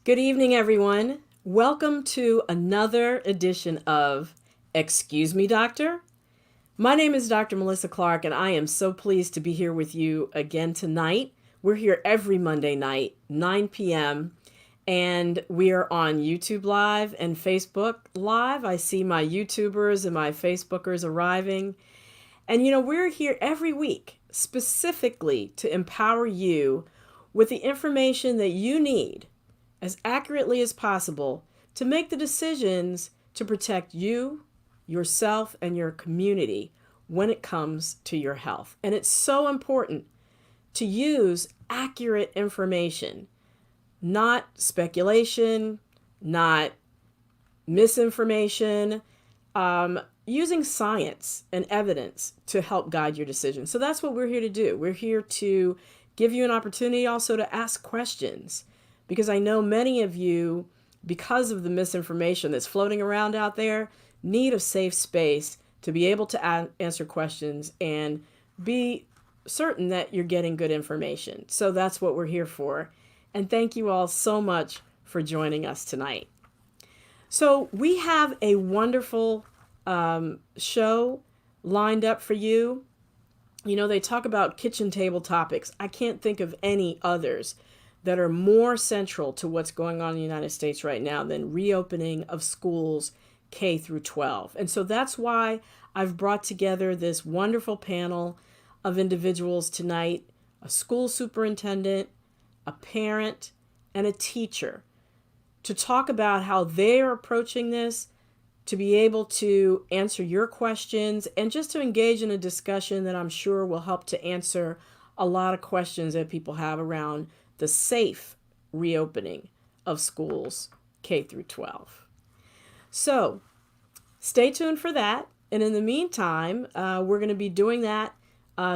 Good evening, everyone. Welcome to another edition of Excuse Me, Doctor. My name is Dr. Melissa Clark, and I am so pleased to be here with you again tonight. We're here every Monday night, 9 p.m., and we are on YouTube Live and Facebook Live. I see my YouTubers and my Facebookers arriving. And we're here every week specifically to empower you with the information that you need as accurately as possible to make the decisions to protect you, yourself, and your community when it comes to your health. And it's so important to use accurate information, not speculation, not misinformation, using science and evidence to help guide your decision. So that's what we're here to do. We're here to give you an opportunity also to ask questions, because I know many of you, because of the misinformation that's floating around out there, need a safe space to be able to answer questions and be certain that you're getting good information. So that's what we're here for. And thank you all so much for joining us tonight. So we have a wonderful show lined up for you. They talk about kitchen table topics. I can't think of any others that are more central to what's going on in the United States right now than reopening of schools K through 12. And so that's why I've brought together this wonderful panel of individuals tonight: a school superintendent, a parent, and a teacher, to talk about how they're approaching this, to be able to answer your questions, and just to engage in a discussion that I'm sure will help to answer a lot of questions that people have around the safe reopening of schools K through 12. So stay tuned for that. And in the meantime, we're going to be doing that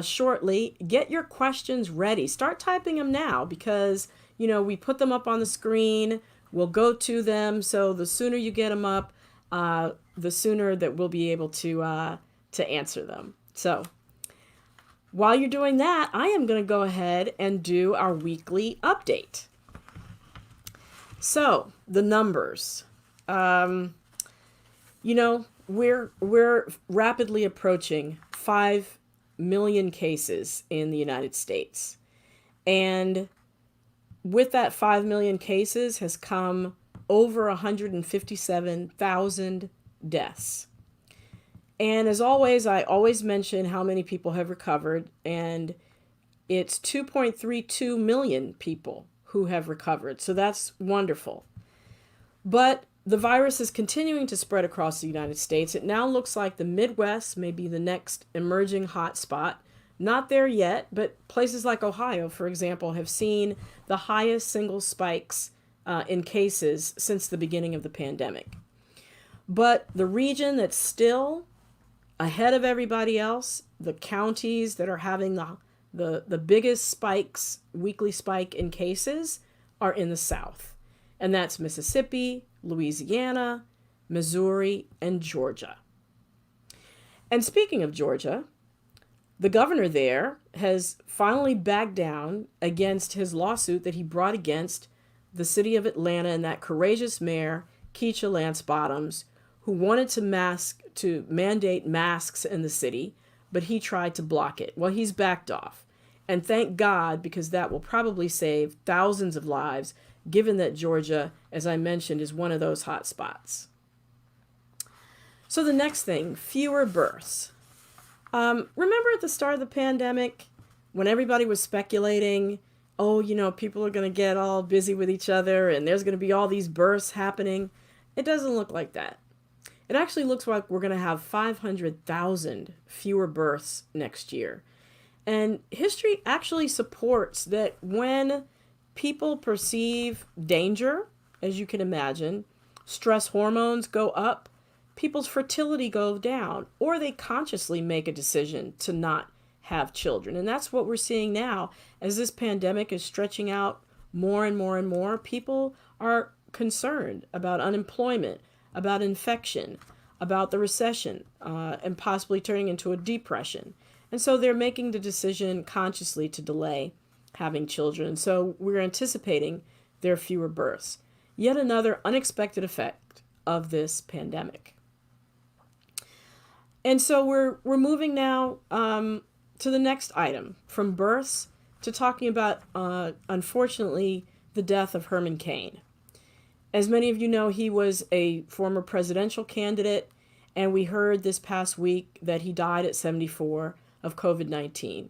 shortly. Get your questions ready. Start typing them now, because, we put them up on the screen. We'll go to them. So the sooner you get them up, the sooner that we'll be able to answer them. So while you're doing that, I am going to go ahead and do our weekly update. So the numbers, we're rapidly approaching 5 million cases in the United States. And with that 5 million cases has come over 157,000 deaths. And as always, I always mention how many people have recovered, and it's 2.32 million people who have recovered. So that's wonderful. But the virus is continuing to spread across the United States. It now looks like the Midwest may be the next emerging hotspot. Not there yet, but places like Ohio, for example, have seen the highest single spikes in cases since the beginning of the pandemic. But the region that's still ahead of everybody else, the counties that are having the biggest spikes, weekly spike in cases, are in the South. And that's Mississippi, Louisiana, Missouri, and Georgia. And speaking of Georgia, the governor there has finally backed down against his lawsuit that he brought against the city of Atlanta and that courageous mayor, Keisha Lance Bottoms, who wanted to mandate masks in the city, but he tried to block it. Well, he's backed off. And thank God, because that will probably save thousands of lives, given that Georgia, as I mentioned, is one of those hot spots. So the next thing, fewer births. Remember at the start of the pandemic, when everybody was speculating, people are going to get all busy with each other and there's going to be all these births happening? It doesn't look like that. It actually looks like we're going to have 500,000 fewer births next year. And history actually supports that when people perceive danger, as you can imagine, stress hormones go up, people's fertility goes down, or they consciously make a decision to not have children. And that's what we're seeing now. As this pandemic is stretching out more and more and more, people are concerned about unemployment, about infection, about the recession, and possibly turning into a depression. And so they're making the decision consciously to delay having children. So we're anticipating there are fewer births. Yet another unexpected effect of this pandemic. And so we're moving now to the next item, from births to talking about, unfortunately, the death of Herman Cain. As many of you know, he was a former presidential candidate, and we heard this past week that he died at 74 of COVID-19.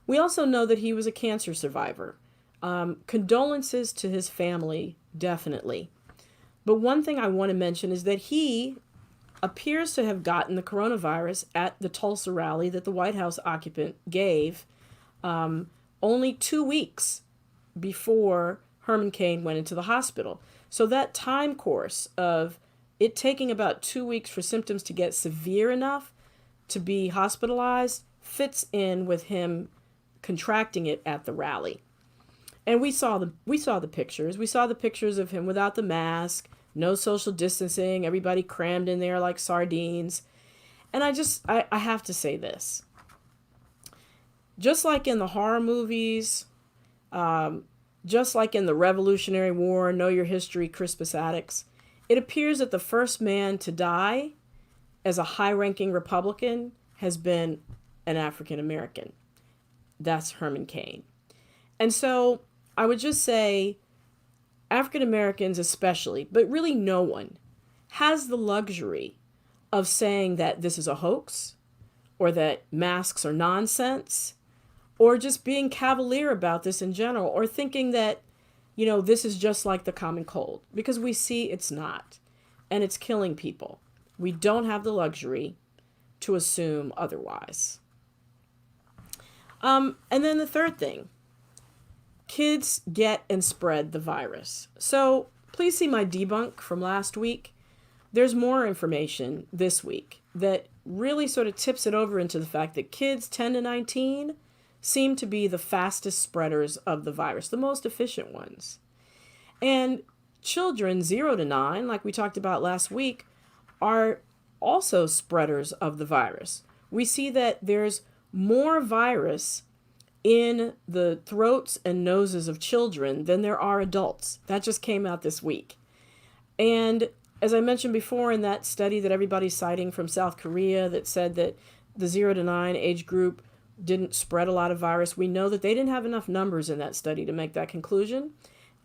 We also know that he was a cancer survivor. Condolences to his family, definitely. But one thing I want to mention is that he appears to have gotten the coronavirus at the Tulsa rally that the White House occupant gave only 2 weeks before Herman Cain went into the hospital. So that time course of it taking about 2 weeks for symptoms to get severe enough to be hospitalized fits in with him contracting it at the rally. And we saw the pictures. We saw the pictures of him without the mask, no social distancing, everybody crammed in there like sardines. And I have to say this. Just like in the horror movies, just like in the Revolutionary War, Know Your History, Crispus Attucks, it appears that the first man to die as a high-ranking Republican has been an African American. That's Herman Cain. And so I would just say African Americans especially, but really no one, has the luxury of saying that this is a hoax or that masks are nonsense or just being cavalier about this in general or thinking that, this is just like the common cold, because we see it's not, and it's killing people. We don't have the luxury to assume otherwise. And then the third thing, kids get and spread the virus. So please see my debunk from last week. There's more information this week that really sort of tips it over into the fact that kids 10 to 19 seem to be the fastest spreaders of the virus, the most efficient ones. And children 0 to 9, like we talked about last week, are also spreaders of the virus. We see that there's more virus in the throats and noses of children than there are adults. That just came out this week. And as I mentioned before, in that study that everybody's citing from South Korea that said that the 0 to 9 age group didn't spread a lot of virus, we know that they didn't have enough numbers in that study to make that conclusion.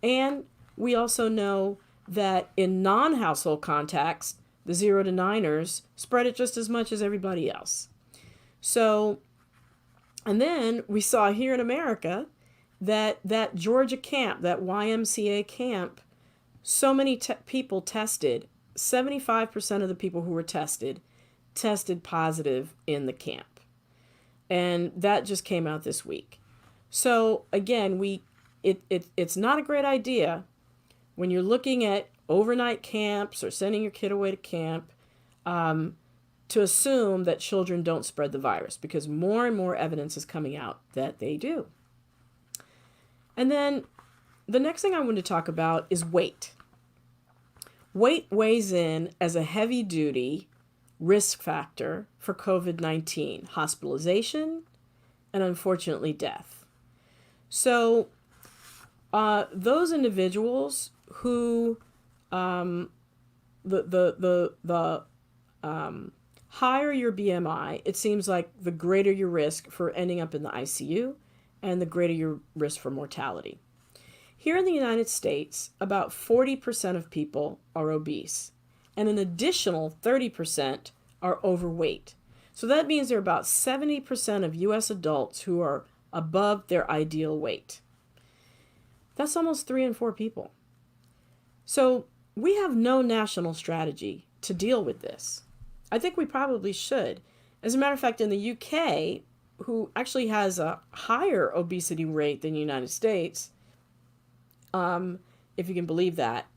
And we also know that in non-household contacts, the 0 to 9ers spread it just as much as everybody else. So, and then we saw here in America that Georgia camp, that YMCA camp, so many people tested. 75% of the people who were tested positive in the camp. And that just came out this week. So again, it's not a great idea when you're looking at overnight camps or sending your kid away to camp to assume that children don't spread the virus, because more and more evidence is coming out that they do. And then the next thing I want to talk about is weight. Weight weighs in as a heavy-duty risk factor for COVID-19, hospitalization, and unfortunately death. So those individuals who higher your BMI, it seems like the greater your risk for ending up in the ICU and the greater your risk for mortality. Here in the United States, about 40% of people are obese, and an additional 30% are overweight. So that means there are about 70% of U.S. adults who are above their ideal weight. That's almost 3 in 4 people. So we have no national strategy to deal with this. I think we probably should. As a matter of fact, in the UK, who actually has a higher obesity rate than the United States, if you can believe that,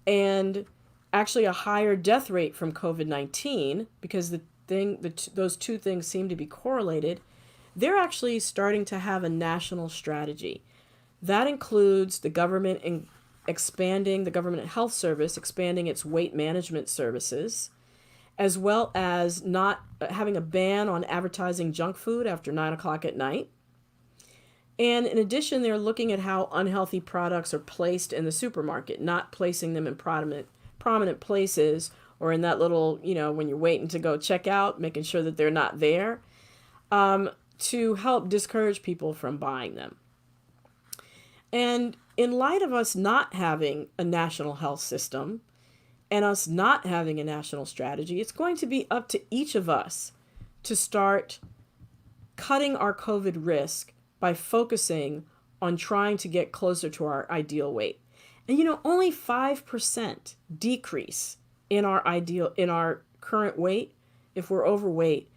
and actually a higher death rate from COVID-19, because those two things seem to be correlated, they're actually starting to have a national strategy. That includes the government expanding the government health service, expanding its weight management services, as well as not having a ban on advertising junk food after 9 o'clock at night. And in addition, they're looking at how unhealthy products are placed in the supermarket, not placing them in prominent places or in that little, when you're waiting to go check out, making sure that they're not there, to help discourage people from buying them. And in light of us not having a national health system and us not having a national strategy, it's going to be up to each of us to start cutting our COVID risk by focusing on trying to get closer to our ideal weight. And only 5% decrease in our current weight, if we're overweight,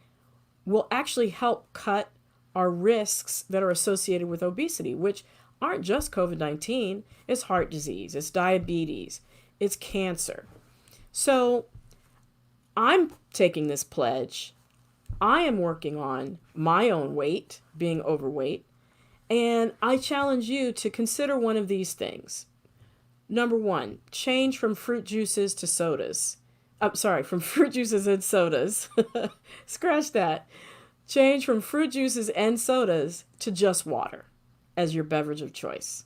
will actually help cut our risks that are associated with obesity, which aren't just COVID-19. It's heart disease, it's diabetes, it's cancer. So I'm taking this pledge. I am working on my own weight, being overweight, and I challenge you to consider one of these things. Number 1, change from fruit juices to sodas. From fruit juices and sodas. Scratch that. Change from fruit juices and sodas to just water as your beverage of choice.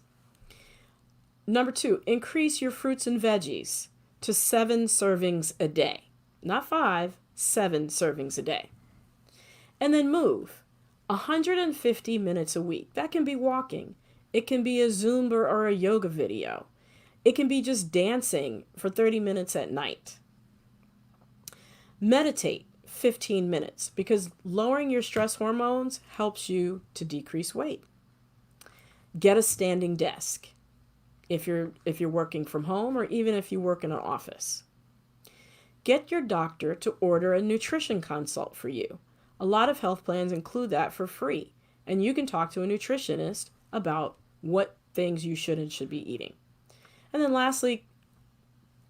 Number 2, increase your fruits and veggies to 7 servings a day. Not 5, 7 servings a day. And then move 150 minutes a week. That can be walking. It can be a Zumba or a yoga video. It can be just dancing for 30 minutes at night. Meditate 15 minutes because lowering your stress hormones helps you to decrease weight. Get a standing desk if you're working from home or even if you work in an office. Get your doctor to order a nutrition consult for you. A lot of health plans include that for free, and you can talk to a nutritionist about what things you should and should be eating. And then lastly,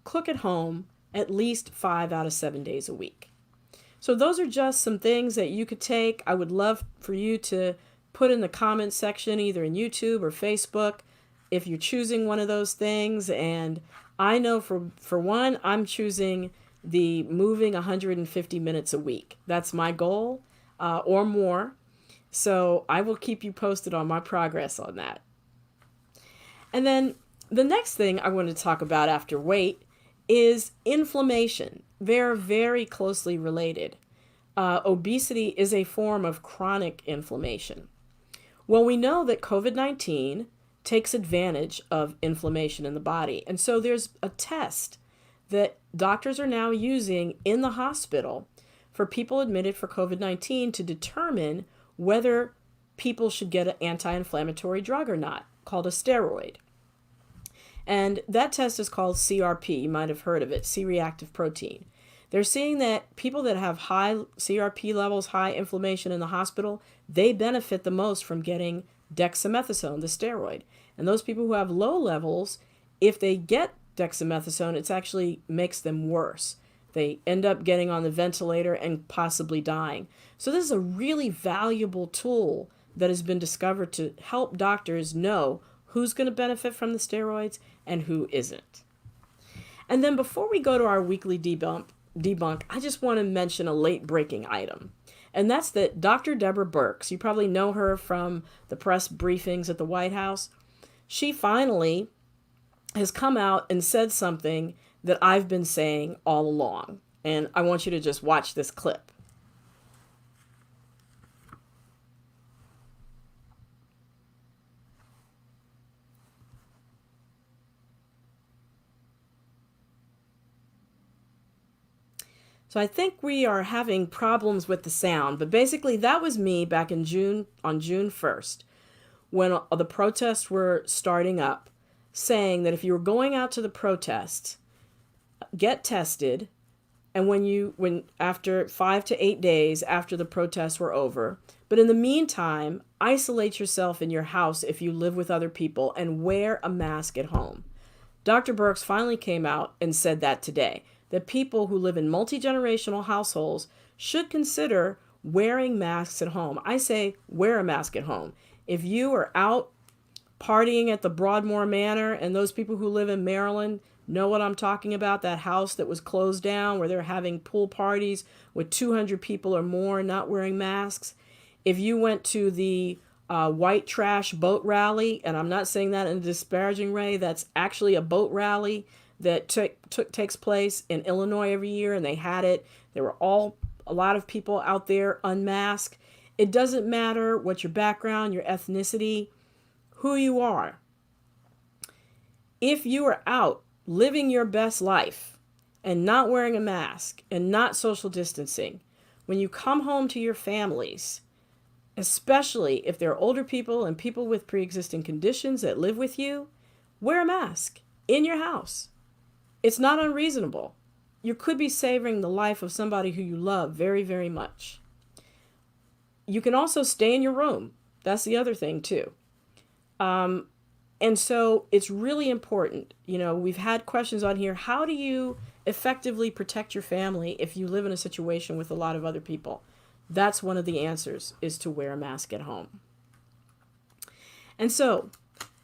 cook at home at least 5 out of 7 days a week. So those are just some things that you could take. I would love for you to put in the comments section, either in YouTube or Facebook, if you're choosing one of those things. And I know for one, I'm choosing the moving 150 minutes a week. That's my goal, or more. So I will keep you posted on my progress on that. And then the next thing I want to talk about after weight is inflammation. They're very closely related. Obesity is a form of chronic inflammation. Well, we know that COVID-19 takes advantage of inflammation in the body. And so there's a test that doctors are now using in the hospital for people admitted for COVID-19 to determine whether people should get an anti-inflammatory drug or not, called a steroid. And that test is called CRP. You might have heard of it, C-reactive protein. They're seeing that people that have high CRP levels, high inflammation in the hospital, they benefit the most from getting dexamethasone, the steroid. And those people who have low levels, if they get dexamethasone, it actually makes them worse. They end up getting on the ventilator and possibly dying. So this is a really valuable tool that has been discovered to help doctors know who's going to benefit from the steroids and who isn't. And then before we go to our weekly debunk, I just want to mention a late breaking item. And that's that Dr. Deborah Birx, you probably know her from the press briefings at the White House. She finally has come out and said something that I've been saying all along. And I want you to just watch this clip. So I think we are having problems with the sound, but basically that was me back in June, on June 1st, when the protests were starting up, saying that if you were going out to the protests, get tested, and when after 5 to 8 days after the protests were over, but in the meantime, isolate yourself in your house if you live with other people and wear a mask at home. Dr. Birx finally came out and said that today, that people who live in multi-generational households should consider wearing masks at home. I say wear a mask at home. If you are out partying at the Broadmoor Manor, and those people who live in Maryland know what I'm talking about, that house that was closed down where they're having pool parties with 200 people or more not wearing masks. If you went to the white trash boat rally, and I'm not saying that in a disparaging way. That's actually a boat rally that takes place in Illinois every year, and they had it. There were a lot of people out there unmasked. It doesn't matter what your background, your ethnicity, who you are. If you are out living your best life and not wearing a mask and not social distancing, when you come home to your families, especially if they're older people and people with pre-existing conditions that live with you, wear a mask in your house. It's not unreasonable. You could be saving the life of somebody who you love very, very much. You can also stay in your room. That's the other thing too. And so it's really important. We've had questions on here. How do you effectively protect your family if you live in a situation with a lot of other people? That's one of the answers, is to wear a mask at home. And so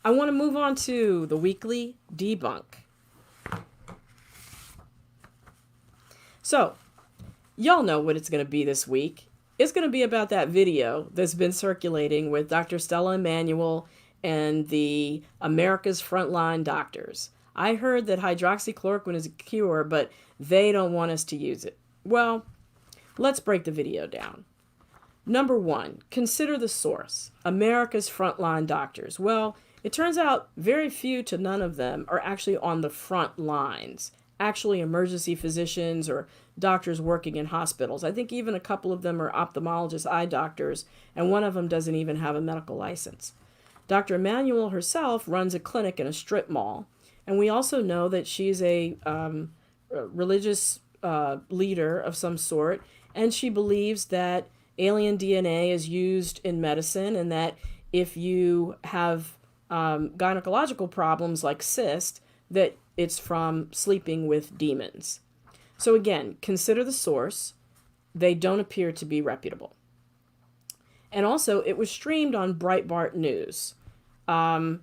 I want to move on to the weekly debunk. So y'all know what it's going to be this week. It's going to be about that video that's been circulating with Dr. Stella Immanuel and the America's Frontline Doctors. I heard that hydroxychloroquine is a cure, but they don't want us to use it. Well, let's break the video down. Number one, consider the source, America's Frontline Doctors. Well, it turns out very few to none of them are actually on the front lines, actually emergency physicians or doctors working in hospitals. I think even a couple of them are ophthalmologist eye doctors, and one of them doesn't even have a medical license. Dr. Immanuel herself runs a clinic in a strip mall, and we also know that she's a religious leader of some sort, and she believes that alien DNA is used in medicine, and that if you have gynecological problems like cyst, that it's from sleeping with demons. So again, consider the source. They don't appear to be reputable. And also, it was streamed on Breitbart News. That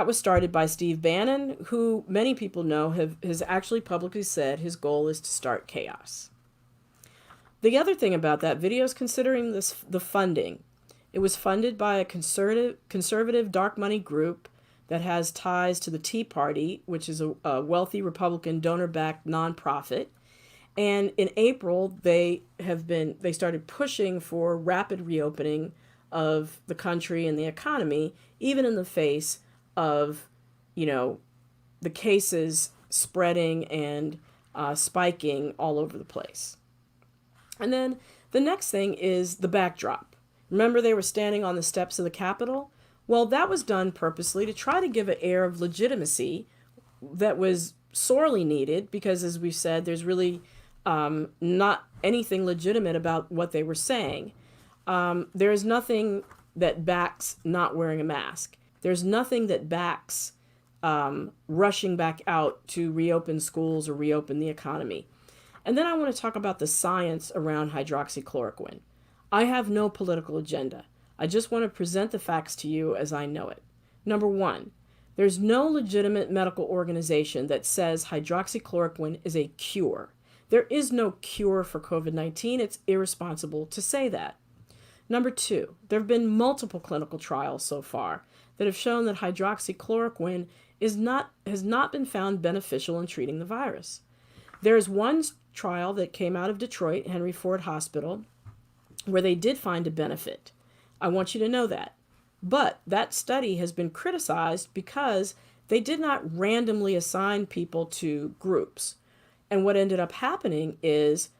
was started by Steve Bannon, who many people know has actually publicly said his goal is to start chaos. The other thing about that video is considering the funding. It was funded by a conservative dark money group that has ties to the Tea Party, which is a wealthy Republican donor-backed nonprofit. And in April, they started pushing for rapid reopening of the country and the economy, even in the face of, the cases spreading and spiking all over the place. And then the next thing is the backdrop. Remember, they were standing on the steps of the Capitol? Well, that was done purposely to try to give an air of legitimacy that was sorely needed, because, as we've said, there's really not anything legitimate about what they were saying. There is nothing that backs not wearing a mask. There's nothing that backs rushing back out to reopen schools or reopen the economy. And then I want to talk about the science around hydroxychloroquine. I have no political agenda. I just want to present the facts to you as I know it. Number one, there's no legitimate medical organization that says hydroxychloroquine is a cure. There is no cure for COVID-19. It's irresponsible to say that. Number two, there have been multiple clinical trials so far that have shown that hydroxychloroquine has not been found beneficial in treating the virus. There is one trial that came out of Detroit, Henry Ford Hospital, where they did find a benefit. I want you to know that. But that study has been criticized because they did not randomly assign people to groups. And what ended up happening is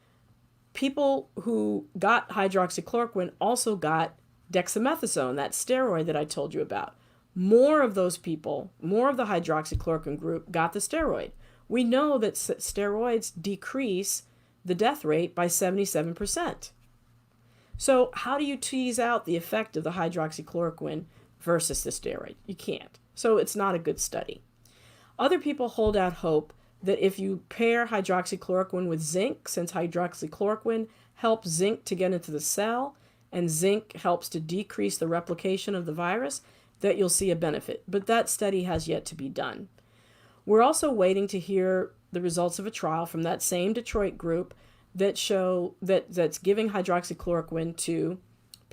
people who got hydroxychloroquine also got dexamethasone, that steroid that I told you about. More of those people, more of the hydroxychloroquine group got the steroid. We know that steroids decrease the death rate by 77%. So how do you tease out the effect of the hydroxychloroquine versus the steroid? You can't. So it's not a good study. Other people hold out hope that if you pair hydroxychloroquine with zinc, since hydroxychloroquine helps zinc to get into the cell and zinc helps to decrease the replication of the virus, that you'll see a benefit. But that study has yet to be done. We're also waiting to hear the results of a trial from that same Detroit group that show that's giving hydroxychloroquine to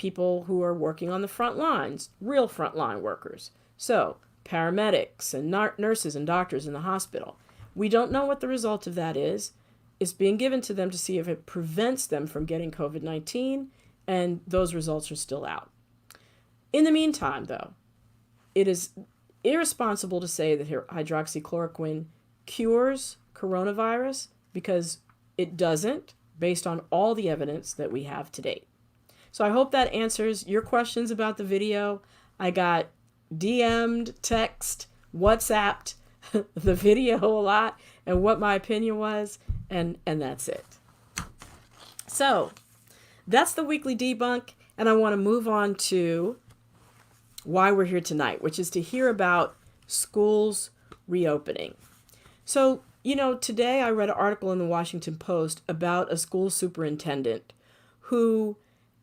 people who are working on the front lines, real frontline workers. So paramedics and nurses and doctors in the hospital. We don't know what the result of that is. It's being given to them to see if it prevents them from getting COVID-19, and those results are still out. In the meantime, though, it is irresponsible to say that hydroxychloroquine cures coronavirus, because it doesn't, based on all the evidence that we have to date. So I hope that answers your questions about the video. I got DM'd, text, WhatsApped the video a lot and what my opinion was, and that's it. So that's the weekly debunk, and I want to move on to why we're here tonight, which is to hear about schools reopening. So, today I read an article in the Washington Post about a school superintendent who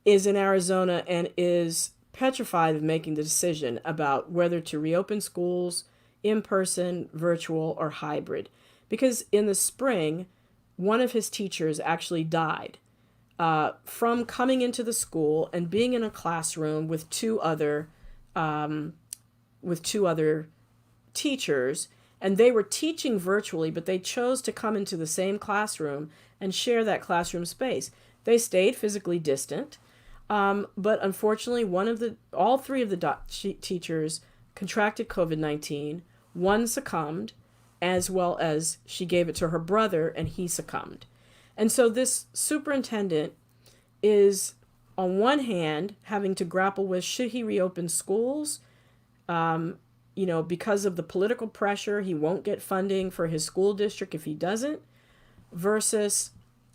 is in Arizona and is petrified of making the decision about whether to reopen schools in person, virtual, or hybrid. Because in the spring, one of his teachers actually died from coming into the school and being in a classroom with two other teachers, and they were teaching virtually, but they chose to come into the same classroom and share that classroom space. They stayed physically distant, but unfortunately, all three of the teachers contracted COVID-19. One succumbed, as well as she gave it to her brother, and he succumbed. And so this superintendent is, on one hand, having to grapple with, should he reopen schools? Because of the political pressure, he won't get funding for his school district if he doesn't, versus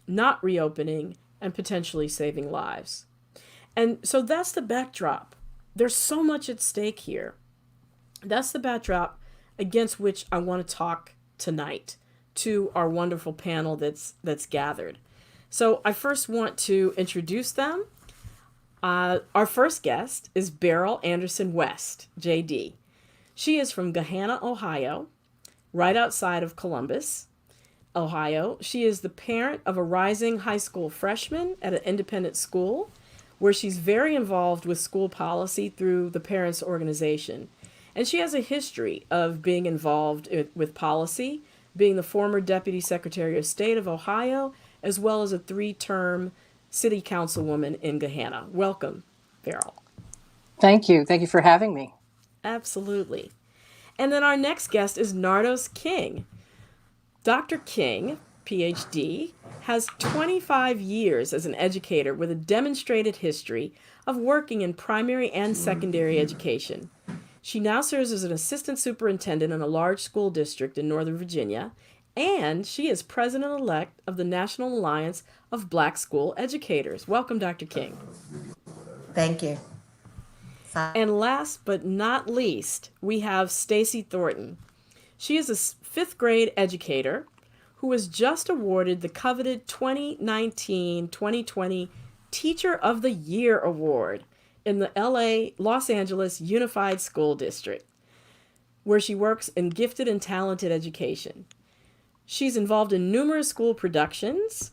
not reopening and potentially saving lives. And so that's the backdrop. There's so much at stake here. That's the backdrop against which I want to talk tonight to our wonderful panel that's gathered. So I first want to introduce them. Our first guest is Beryl Anderson West, JD. She is from Gahanna, Ohio, right outside of Columbus, Ohio. She is the parent of a rising high school freshman at an independent school, where she's very involved with school policy through the parents' organization. And she has a history of being involved with policy, being the former Deputy Secretary of State of Ohio, as well as a 3-term city councilwoman in Gahanna. Welcome, Beryl. Thank you. Thank you for having me. Absolutely. And then our next guest is Nardos King. Dr. King, PhD, has 25 years as an educator with a demonstrated history of working in primary and secondary education. She now serves as an assistant superintendent in a large school district in Northern Virginia, and she is president-elect of the National Alliance of Black School Educators. Welcome, Dr. King. Thank you. And last but not least, we have Stacy Thornton. She is a 5th grade educator who was just awarded the coveted 2019-2020 Teacher of the Year Award in the Los Angeles Unified School District, where she works in gifted and talented education. She's involved in numerous school productions,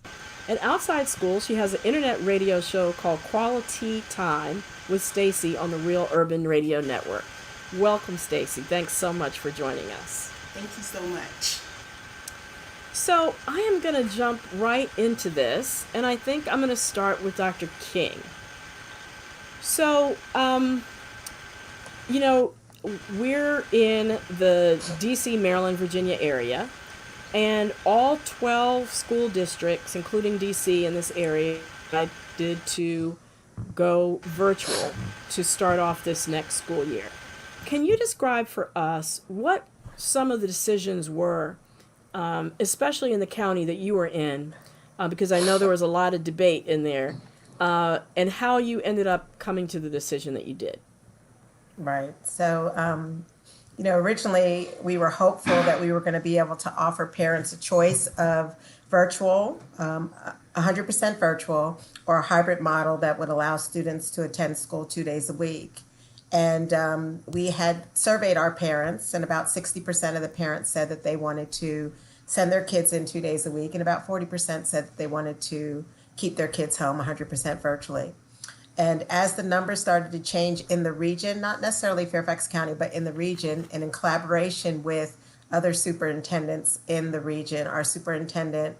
and outside school, she has an internet radio show called Quality Time with Stacy on the Real Urban Radio Network. Welcome, Stacy. Thanks so much for joining us. Thank you so much. So I am going to jump right into this, and I think I'm going to start with Dr. King. So, we're in the D.C., Maryland, Virginia area, and all 12 school districts, including D.C. in this area, decided to go virtual to start off this next school year. Can you describe for us what some of the decisions were, especially in the county that you were in, because I know there was a lot of debate in there, and how you ended up coming to the decision that you did? Right. So, originally we were hopeful that we were going to be able to offer parents a choice of virtual, 100% virtual, or a hybrid model that would allow students to attend school 2 days a week. And we had surveyed our parents, and about 60% of the parents said that they wanted to send their kids in 2 days a week, and about 40% said that they wanted to keep their kids home 100% virtually. And as the numbers started to change in the region, not necessarily Fairfax County, but in the region, and in collaboration with other superintendents in the region, our superintendent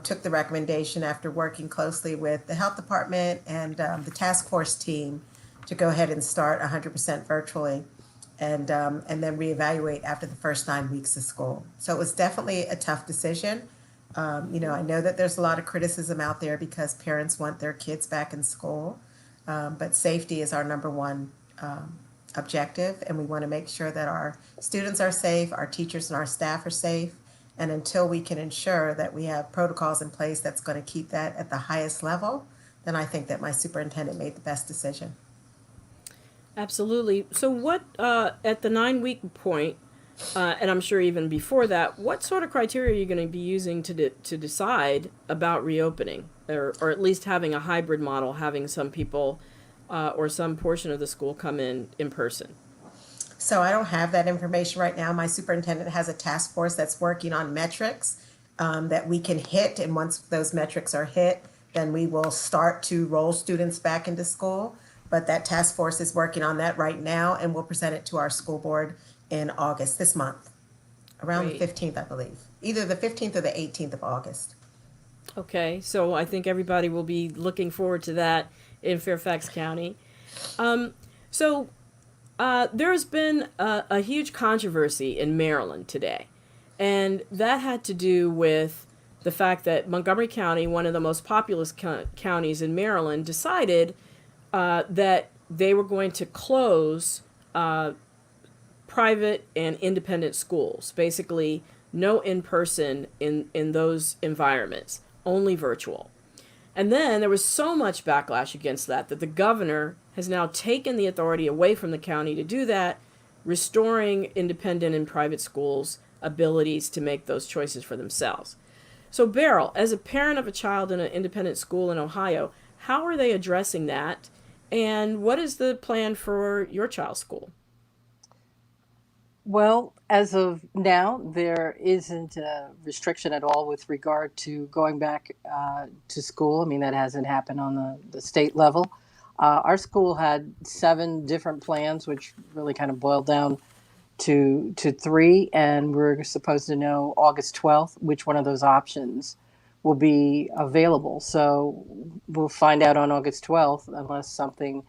took the recommendation after working closely with the health department and the task force team to go ahead and start 100% virtually and then reevaluate after the first 9 weeks of school. So it was definitely a tough decision. I know that there's a lot of criticism out there because parents want their kids back in school, but safety is our number one objective, and we want to make sure that our students are safe, our teachers and our staff are safe, and until we can ensure that we have protocols in place that's going to keep that at the highest level, then I think that my superintendent made the best decision. Absolutely. So, what at the 9 week point, and I'm sure even before that, what sort of criteria are you going to be using to decide about reopening, or at least having a hybrid model, having some people or some portion of the school come in person? So I don't have that information right now. My superintendent has a task force that's working on metrics that we can hit. And once those metrics are hit, then we will start to roll students back into school. But that task force is working on that right now, and we'll present it to our school board in August, this month, around Great. the 15th, I believe. Either the 15th or the 18th of August. Okay, so I think everybody will be looking forward to that in Fairfax County. So there's been a huge controversy in Maryland today, and that had to do with the fact that Montgomery County, one of the most populous counties in Maryland, decided that they were going to close private and independent schools. Basically, no in-person in those environments, only virtual. And then there was so much backlash against that the governor has now taken the authority away from the county to do that, restoring independent and private schools' abilities to make those choices for themselves. So, Beryl, as a parent of a child in an independent school in Ohio, how are they addressing that? And what is the plan for your child's school? Well, as of now, there isn't a restriction at all with regard to going back to school. I mean, that hasn't happened on the state level. Our school had 7 different plans, which really kind of boiled down to 3, and we're supposed to know August 12th which one of those options will be available. So we'll find out on August 12th unless something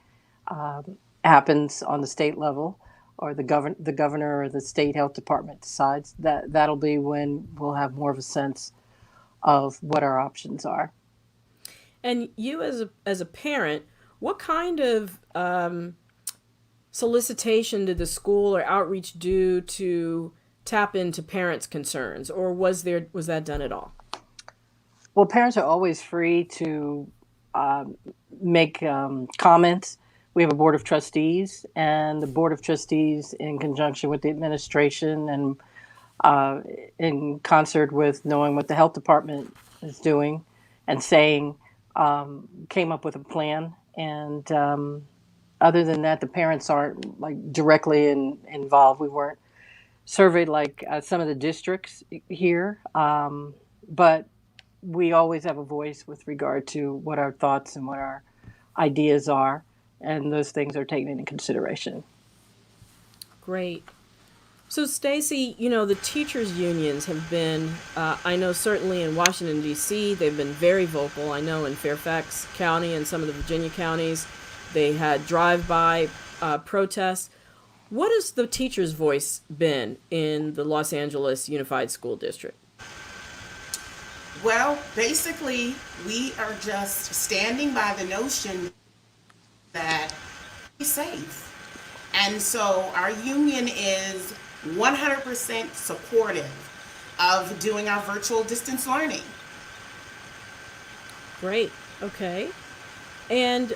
happens on the state level, or the governor or the state health department decides. That'll be when we'll have more of a sense of what our options are. And you, as a parent, what kind of solicitation did the school or outreach do to tap into parents' concerns, or was that done at all? Well, parents are always free to make comments. We have a board of trustees, and the board of trustees, in conjunction with the administration and in concert with knowing what the health department is doing and saying, came up with a plan. And other than that, the parents aren't like directly involved. We weren't surveyed like some of the districts here, but we always have a voice with regard to what our thoughts and what our ideas are, and those things are taken into consideration. Great. So, Stacy, the teachers' unions have been, I know certainly in Washington, D.C., they've been very vocal. I know in Fairfax County and some of the Virginia counties, they had drive-by protests. What has the teachers' voice been in the Los Angeles Unified School District? Well, basically, we are just standing by the notion that be safe. And so our union is 100% supportive of doing our virtual distance learning. Great. Okay. And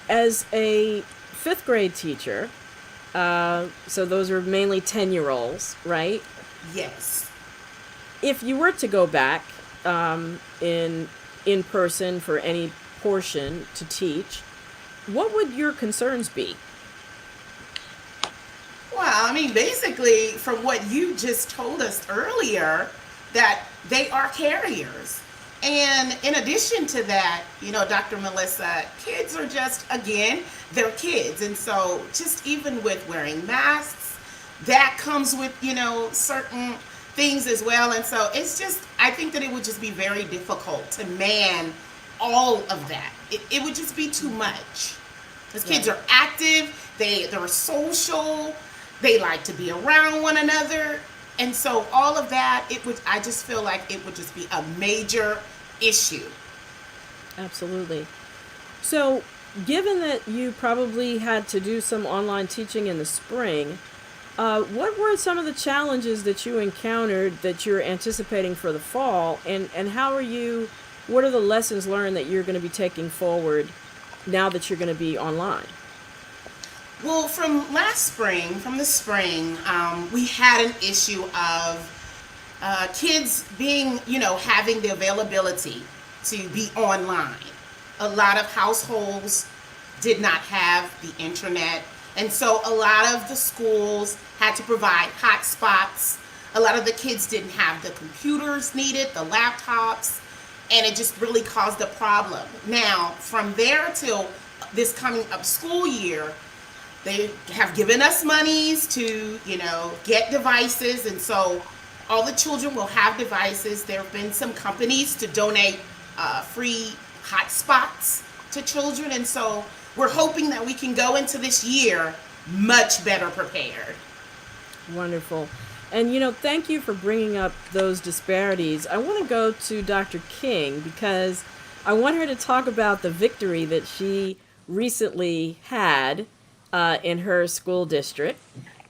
as a fifth grade teacher, so those are mainly 10-year-olds, right? Yes. If you were to go back in person for any portion to teach, what would your concerns be? Well, I mean, basically, from what you just told us earlier, that they are carriers. And in addition to that, Dr. Melissa, kids are just, again, they're kids. And so just even with wearing masks, that comes with, certain things as well. And so it's just, I think that it would just be very difficult to man all of that. It would just be too much. Because kids are active, they're social, they like to be around one another. And so all of that, I just feel like it would just be a major issue. Absolutely. So, given that you probably had to do some online teaching in the spring, what were some of the challenges that you encountered that you're anticipating for the fall, and what are the lessons learned that you're going to be taking forward now that you're going to be online? Well, from the spring, we had an issue of kids being, having the availability to be online. A lot of households did not have the internet, and so a lot of the schools had to provide hotspots. A lot of the kids didn't have the computers needed, the laptops, and it just really caused a problem. Now, from there till this coming up school year, they have given us monies to, get devices, and so all the children will have devices. There have been some companies to donate free hotspots to children, and so we're hoping that we can go into this year much better prepared. Wonderful. And, thank you for bringing up those disparities. I want to go to Dr. King because I want her to talk about the victory that she recently had in her school district,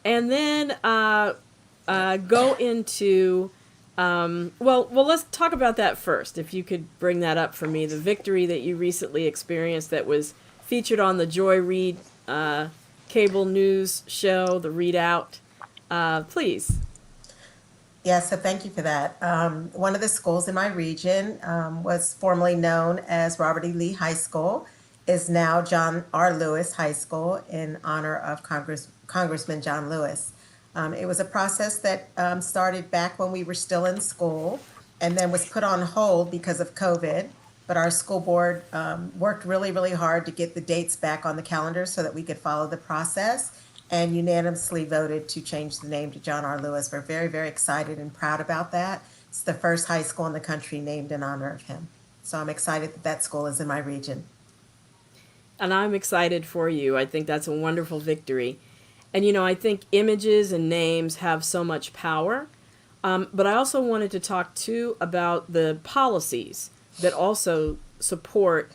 and then go into let's talk about that first. If you could bring that up for me, the victory that you recently experienced that was featured on the Joy Reid cable news show, the Readout. Please. Yeah, so thank you for that. One of the schools in my region was formerly known as Robert E. Lee High School, is now John R. Lewis High School in honor of Congressman John Lewis. It was a process that started back when we were still in school and then was put on hold because of COVID. But our school board worked really, really hard to get the dates back on the calendar so that we could follow the process and unanimously voted to change the name to John R. Lewis. We're very, very excited and proud about that. It's the first high school in the country named in honor of him. So I'm excited that that school is in my region. And I'm excited for you. I think that's a wonderful victory. And, I think images and names have so much power. But I also wanted to talk, too, about the policies that also support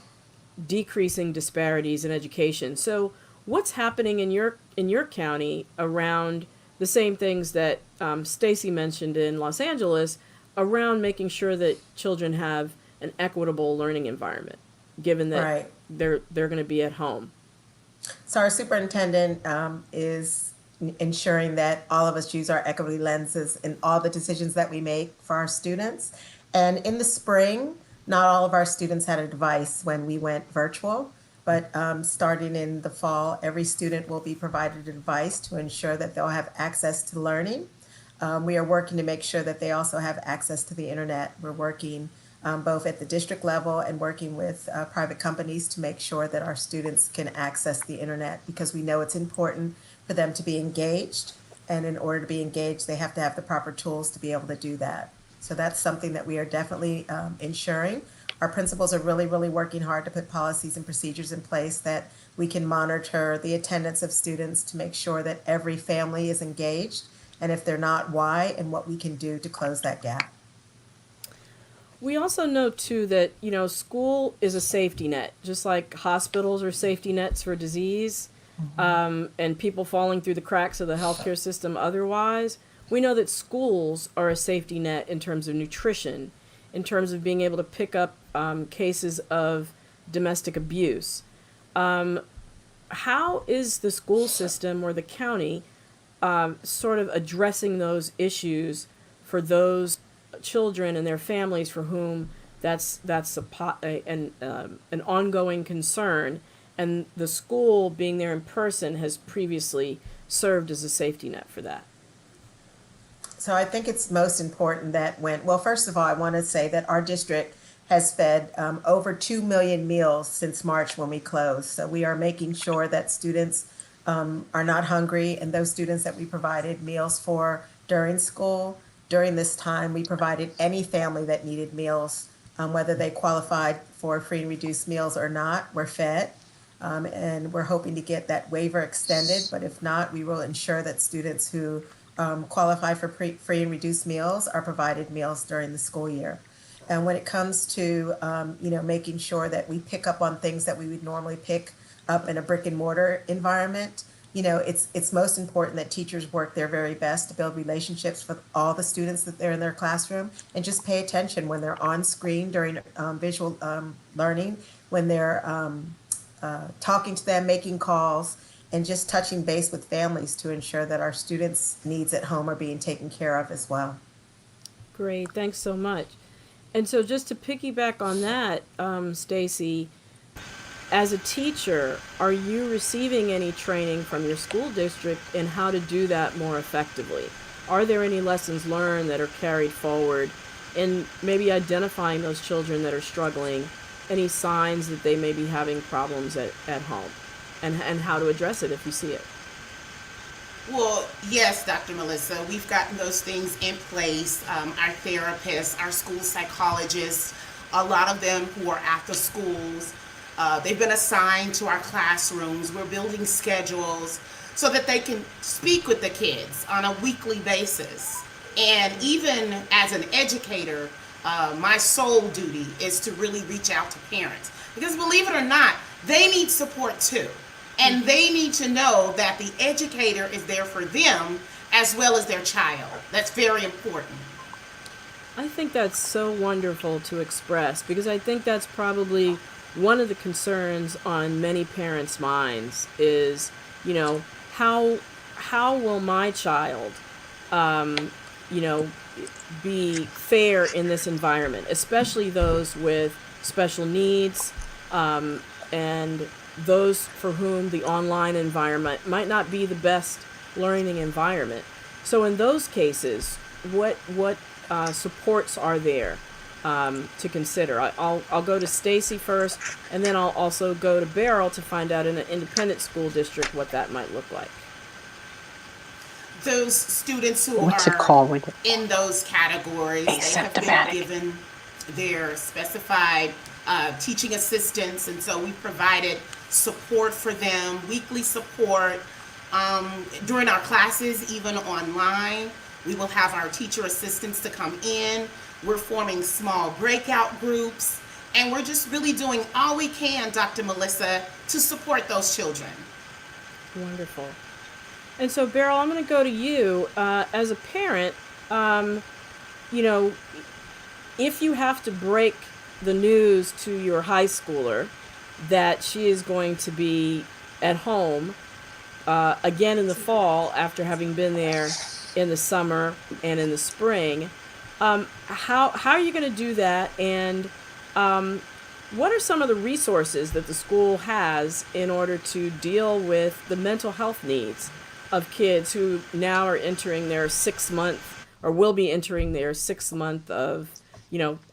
decreasing disparities in education. So what's happening in your county around the same things that Stacy mentioned in Los Angeles around making sure that children have an equitable learning environment, given that Right. they're going to be at home? So our superintendent is ensuring that all of us use our equity lenses in all the decisions that we make for our students. And in the spring, not all of our students had a device when we went virtual, but starting in the fall, every student will be provided a device to ensure that they'll have access to learning. We are working to make sure that they also have access to the internet. We're working both at the district level and working with private companies to make sure that our students can access the internet, because we know it's important for them to be engaged. And in order to be engaged, they have to have the proper tools to be able to do that. So that's something that we are definitely ensuring. Our principals are really, really working hard to put policies and procedures in place that we can monitor the attendance of students to make sure that every family is engaged. And if they're not, why, and what we can do to close that gap. We also know, too, that, school is a safety net, just like hospitals are safety nets for disease, and people falling through the cracks of the healthcare system otherwise. We know that schools are a safety net in terms of nutrition, in terms of being able to pick up cases of domestic abuse. How is the school system or the county sort of addressing those issues for those children and their families for whom that's an ongoing concern, and the school being there in person has previously served as a safety net for that? So I think it's most important that first of all, I want to say that our district has fed over 2 million meals since March when we closed. So we are making sure that students are not hungry, and those students that we provided meals for during school, during this time, we provided any family that needed meals, whether they qualified for free and reduced meals or not, were fed. And we're hoping to get that waiver extended, but if not, we will ensure that students who qualify for free and reduced meals are provided meals during the school year. And when it comes to making sure that we pick up on things that we would normally pick up in a brick and mortar environment, it's most important that teachers work their very best to build relationships with all the students that they're in their classroom, and just pay attention when they're on screen during visual learning, when they're talking to them, making calls, and just touching base with families to ensure that our students' needs at home are being taken care of as well. Great, thanks so much. And so, just to piggyback on that, Stacy, as a teacher, are you receiving any training from your school district in how to do that more effectively? Are there any lessons learned that are carried forward in maybe identifying those children that are struggling, any signs that they may be having problems at home, and how to address it if you see it? Well, yes, Dr. Melissa, we've gotten those things in place. Our therapists, our school psychologists, a lot of them who are at the schools, they've been assigned to our classrooms. We're building schedules so that they can speak with the kids on a weekly basis. And even as an educator, my sole duty is to really reach out to parents. Because believe it or not, they need support too. And they need to know that the educator is there for them as well as their child. That's very important. I think that's so wonderful to express, because I think that's probably one of the concerns on many parents' minds is, how will my child, be fair in this environment, especially those with special needs, and those for whom the online environment might not be the best learning environment. So in those cases, what supports are there to consider? I'll go to Stacy first, and then I'll also go to Beryl to find out in an independent school district what that might look like. Those students who What's it are called? in those categories, they have been Asymptomatic. given their specified teaching assistants, and so we provided support for them, weekly support during our classes, even online. We will have our teacher assistants to come in. We're forming small breakout groups, and we're just really doing all we can, Dr. Melissa, to support those children. Wonderful. And so, Beryl, I'm going to go to you. As a parent, if you have to break the news to your high schooler that she is going to be at home again in the fall after having been there in the summer and in the spring, how are you going to do that? And what are some of the resources that the school has in order to deal with the mental health needs of kids who now are entering their 6 month, or will be entering their 6 month of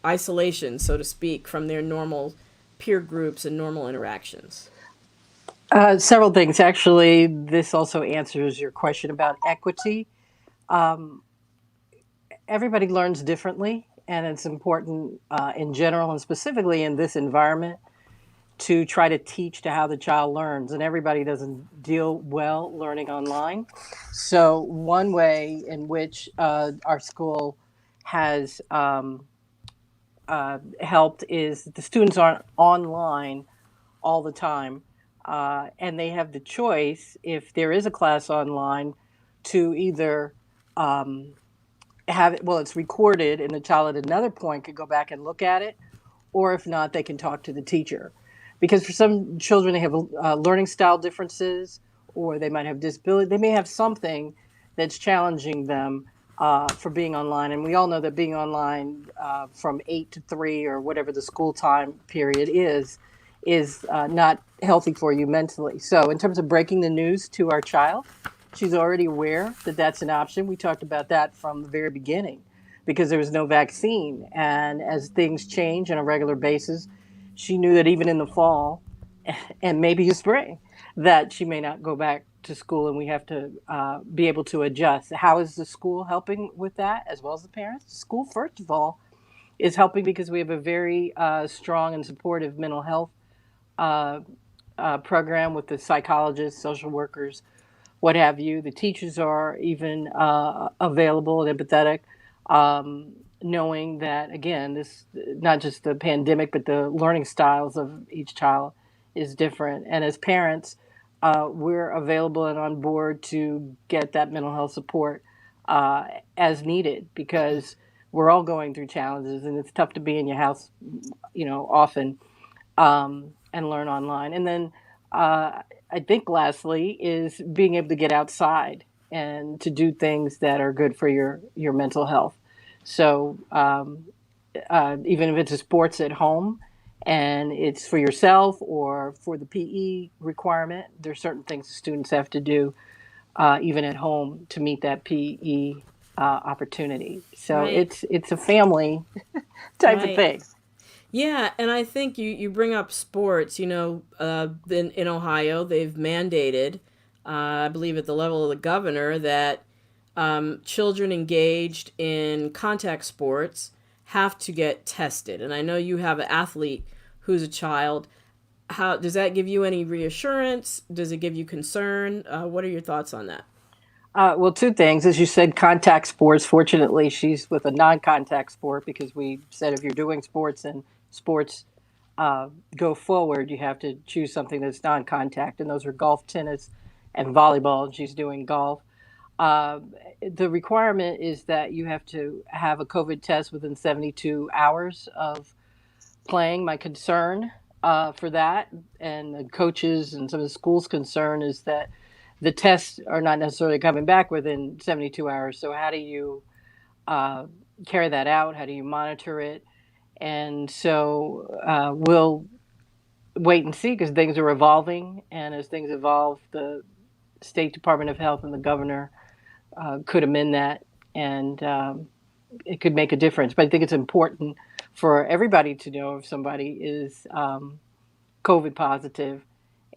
isolation, so to speak, from their normal peer groups and normal interactions? Several things. Actually, this also answers your question about equity. Everybody learns differently, and it's important in general and specifically in this environment to try to teach to how the child learns. And everybody doesn't deal well learning online. So one way in which our school has helped is the students aren't online all the time. And they have the choice, if there is a class online, to either have it, well, it's recorded, and the child at another point could go back and look at it, or if not, they can talk to the teacher. Because for some children, they have learning style differences, or they might have disability. They may have something that's challenging them for being online. And we all know that being online from 8 to 3 or whatever the school time period is not healthy for you mentally. So in terms of breaking the news to our child, she's already aware that that's an option. We talked about that from the very beginning, because there was no vaccine. And as things change on a regular basis, she knew that even in the fall and maybe spring, that she may not go back to school, and we have to be able to adjust. How is the school helping with that, as well as the parents? The school, first of all, is helping because we have a very strong and supportive mental health uh, program with the psychologists, social workers, what have you. The teachers are even available and empathetic, knowing that, again, this not just the pandemic, but the learning styles of each child is different. And as parents, we're available and on board to get that mental health support uh, as needed, because we're all going through challenges, and it's tough to be in your house, often, and learn online. And then I think lastly is being able to get outside and to do things that are good for your mental health. So even if it's a sports at home and it's for yourself or for the PE requirement, there's certain things students have to do even at home to meet that PE opportunity. So Right. it's a family type of Right. thing. Yeah, and I think you bring up sports. In Ohio, they've mandated, I believe at the level of the governor, that children engaged in contact sports have to get tested. And I know you have an athlete who's a child. How does that give you any reassurance? Does it give you concern? What are your thoughts on that? Well, two things. As you said, contact sports. Fortunately, she's with a non contact sport, because we said if you're doing sports and sports go forward, you have to choose something that's non contact. And those are golf, tennis, and volleyball. And she's doing golf. Uh, the requirement is that you have to have a COVID test within 72 hours of playing. My concern for that, and the coaches and some of the schools' concern, is that the tests are not necessarily coming back within 72 hours. So how do you uh, carry that out? How do you monitor it? And so we'll wait and see, because things are evolving. And as things evolve, the State Department of Health and the governor could amend that, and it could make a difference. But I think it's important for everybody to know if somebody is COVID positive,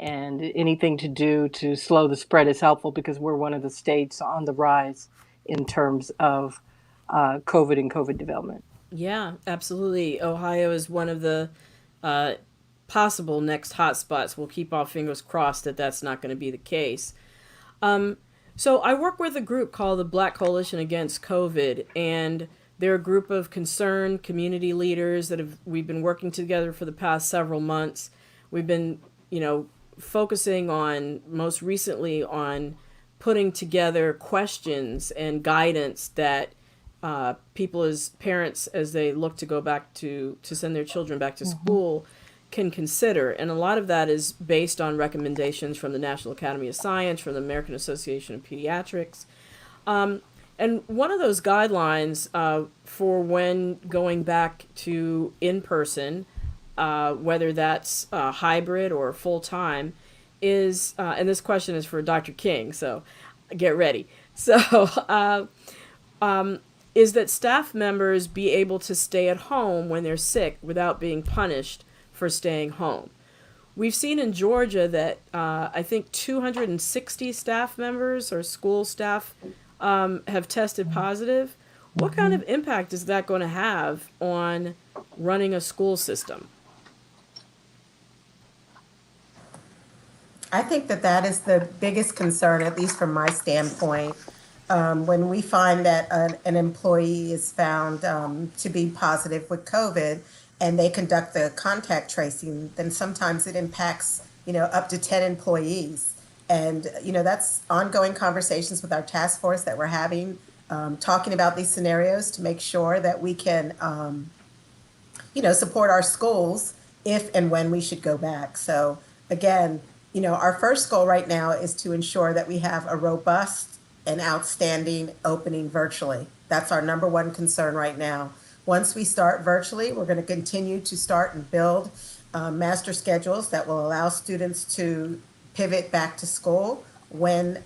and anything to do to slow the spread is helpful, because we're one of the states on the rise in terms of COVID and COVID development. Yeah, absolutely. Ohio is one of the uh, possible next hotspots. We'll keep our fingers crossed that that's not going to be the case. So I work with a group called the Black Coalition Against COVID, and they're a group of concerned community leaders that we've been working together for the past several months. We've been, you know, focusing on most recently on putting together questions and guidance that people as parents, as they look to go back to send their children back to school, can consider. And a lot of that is based on recommendations from the National Academy of Science, from the American Association of Pediatrics. And one of those guidelines for when going back to in person, whether that's hybrid or full time, is, and this question is for Dr. King, so get ready. So, is that staff members be able to stay at home when they're sick without being punished for staying home. We've seen in Georgia that I think 260 staff members or school staff have tested positive. What kind of impact is that going to have on running a school system? I think that that is the biggest concern, at least from my standpoint. When we find that an employee is found to be positive with COVID and they conduct the contact tracing, then sometimes it impacts, up to 10 employees. And, that's ongoing conversations with our task force that we're having, talking about these scenarios to make sure that we can, support our schools if and when we should go back. So again, our first goal right now is to ensure that we have a robust and outstanding opening virtually. That's our number one concern right now. Once we start virtually, we're going to continue to start and build master schedules that will allow students to pivot back to school when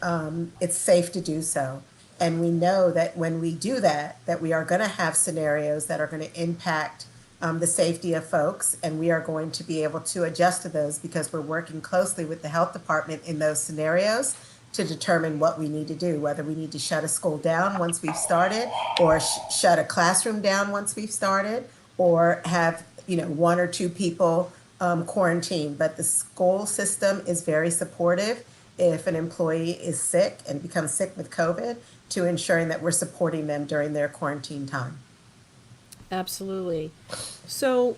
it's safe to do so. And we know that when we do that, that we are going to have scenarios that are going to impact the safety of folks, and we are going to be able to adjust to those because we're working closely with the health department in those scenarios to determine what we need to do, whether we need to shut a school down once we've started, or shut a classroom down once we've started, or have one or two people quarantined. But the school system is very supportive if an employee is sick and becomes sick with COVID, to ensuring that we're supporting them during their quarantine time. Absolutely. So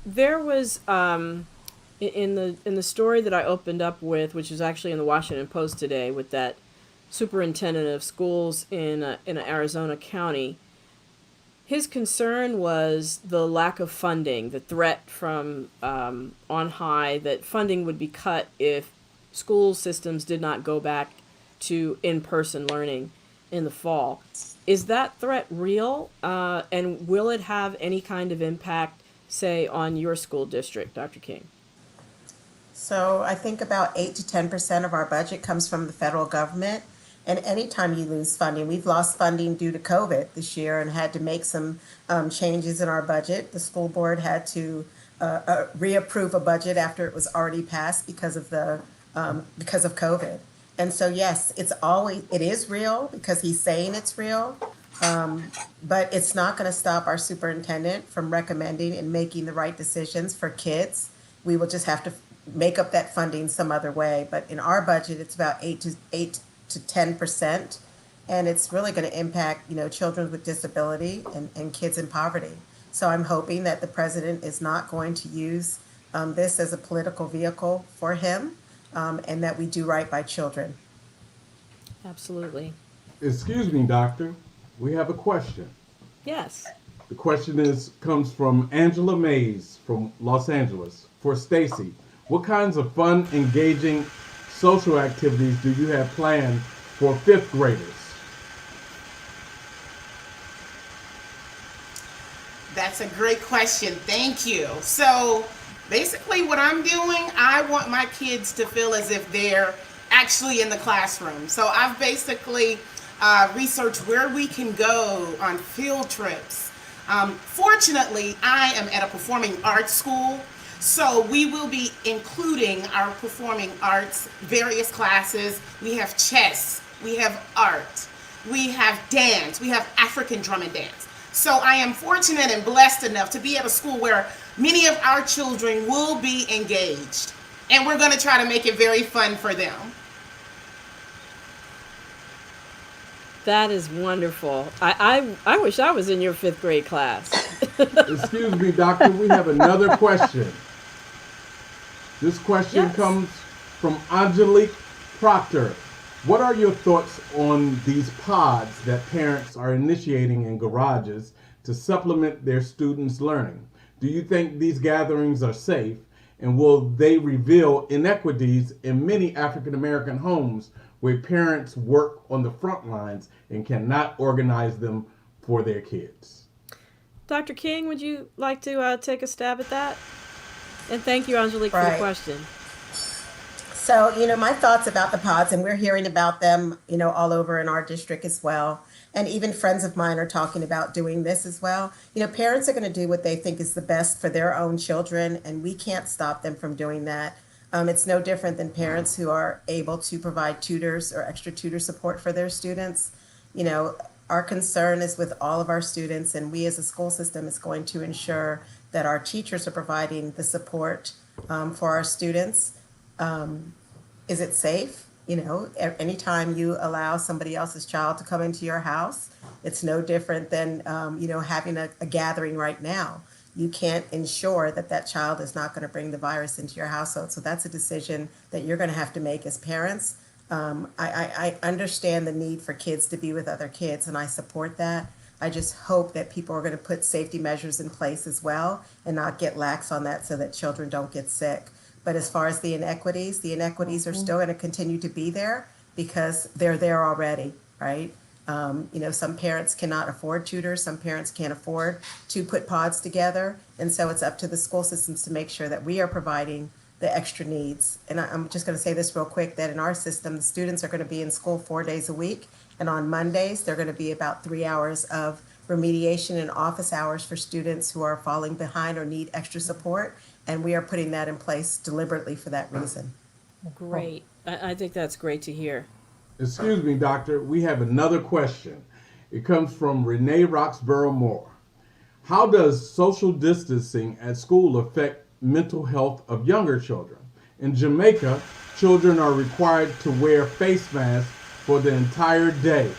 there was in the story that I opened up with, which is actually in the Washington Post today, with that superintendent of schools in an Arizona county. His concern was the lack of funding, the threat from on high that funding would be cut if school systems did not go back to in-person learning in the fall. Is that threat real? And will it have any kind of impact, say, on your school district, Dr. King? So I think about 8 to 10% of our budget comes from the federal government. And anytime you lose funding, we've lost funding due to COVID this year and had to make some changes in our budget. The school board had to reapprove a budget after it was already passed because of COVID. And so, yes, it is real because he's saying it's real, but it's not going to stop our superintendent from recommending and making the right decisions for kids. We will just have to make up that funding some other way. But in our budget, it's about 8 to 10%, and it's really going to impact children with disability and kids in poverty. So I'm hoping that the president is not going to use this as a political vehicle for him. And that we do right by children. Absolutely. Excuse me, doctor. We have a question. Yes. The question comes from Angela Mays from Los Angeles. For Stacy, what kinds of fun, engaging social activities do you have planned for fifth graders? That's a great question. Thank you. So basically what I'm doing, I want my kids to feel as if they're actually in the classroom. So I've basically researched where we can go on field trips. Fortunately, I am at a performing arts school, so we will be including our performing arts, various classes. We have chess, we have art, we have dance, we have African drum and dance. So I am fortunate and blessed enough to be at a school where many of our children will be engaged, and we're going to try to make it very fun for them. That is wonderful. I wish I was in your fifth grade class. Excuse me, doctor, we have another question. This question comes from Angelique Proctor. What are your thoughts on these pods that parents are initiating in garages to supplement their students' learning? Do you think these gatherings are safe, and will they reveal inequities in many African American homes where parents work on the front lines and cannot organize them for their kids? Dr. King, would you like to take a stab at that? And thank you, Angelique, for the question. So, my thoughts about the pods, and we're hearing about them, all over in our district as well. And even friends of mine are talking about doing this as well. Parents are going to do what they think is the best for their own children, and we can't stop them from doing that. It's no different than parents who are able to provide tutors or extra tutor support for their students. Our concern is with all of our students, and we as a school system is going to ensure that our teachers are providing the support for our students. Is it safe? Anytime you allow somebody else's child to come into your house, it's no different than, having a gathering right now. You can't ensure that that child is not going to bring the virus into your household. So that's a decision that you're going to have to make as parents. I understand the need for kids to be with other kids, and I support that. I just hope that people are going to put safety measures in place as well and not get lax on that so that children don't get sick. But as far as the inequities are still going to continue to be there because they're there already, right? Some parents cannot afford tutors. Some parents can't afford to put pods together. And so it's up to the school systems to make sure that we are providing the extra needs. And I'm just going to say this real quick, that in our system, the students are going to be in school 4 days a week. And on Mondays, they're going to be about 3 hours of remediation and office hours for students who are falling behind or need extra support. And we are putting that in place deliberately for that reason. Great. I think that's great to hear. Excuse me, doctor. We have another question. It comes from Renee Roxborough Moore. How does social distancing at school affect mental health of younger children? In Jamaica, children are required to wear face masks for the entire day.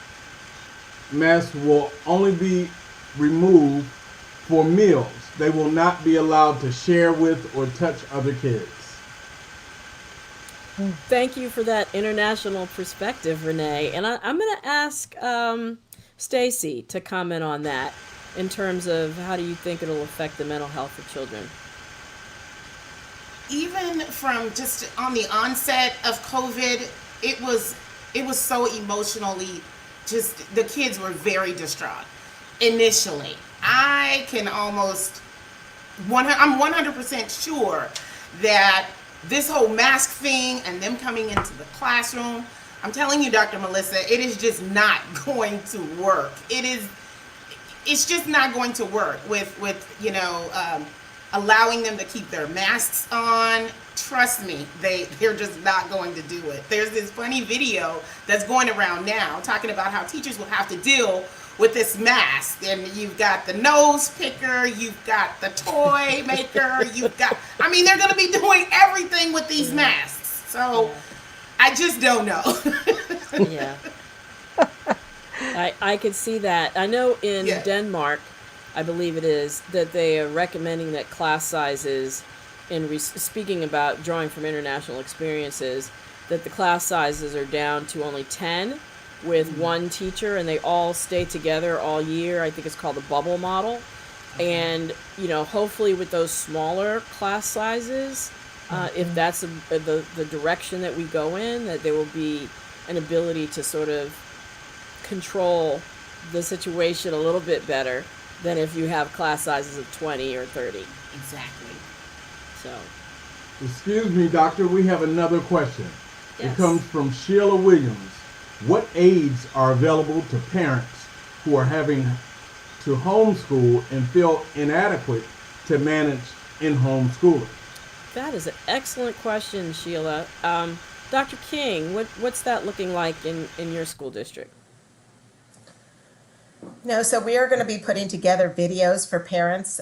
Masks will only be removed for meals. They will not be allowed to share with or touch other kids. Thank you for that international perspective, Renee. And I'm going to ask Stacy to comment on that in terms of how do you think it'll affect the mental health of children? Even from just on the onset of COVID, it was so emotionally, just the kids were very distraught initially. I can almost I'm 100% sure that this whole mask thing and them coming into the classroom, I'm telling you, Dr. Melissa, it is just not going to work. It's just not going to work with allowing them to keep their masks on. Trust me, they're just not going to do it. There's this funny video that's going around now talking about how teachers will have to deal with this mask, and you've got the nose picker, you've got the toy maker, they're going to be doing everything with these masks. So I just don't know. Yeah. I could see that. I know in Denmark, I believe it is, that they are recommending that class sizes, speaking about drawing from international experiences, that the class sizes are down to only 10 with one teacher, and they all stay together all year. I think it's called the bubble model. And, hopefully with those smaller class sizes, if that's the direction that we go in, that there will be an ability to sort of control the situation a little bit better than if you have class sizes of 20 or 30. Exactly. So. Excuse me, doctor, we have another question. Yes. It comes from Sheila Williams. What aids are available to parents who are having to homeschool and feel inadequate to manage in-home schooling? That is an excellent question, Sheila. Dr. King, what's that looking like in your school district? No, so we are going to be putting together videos for parents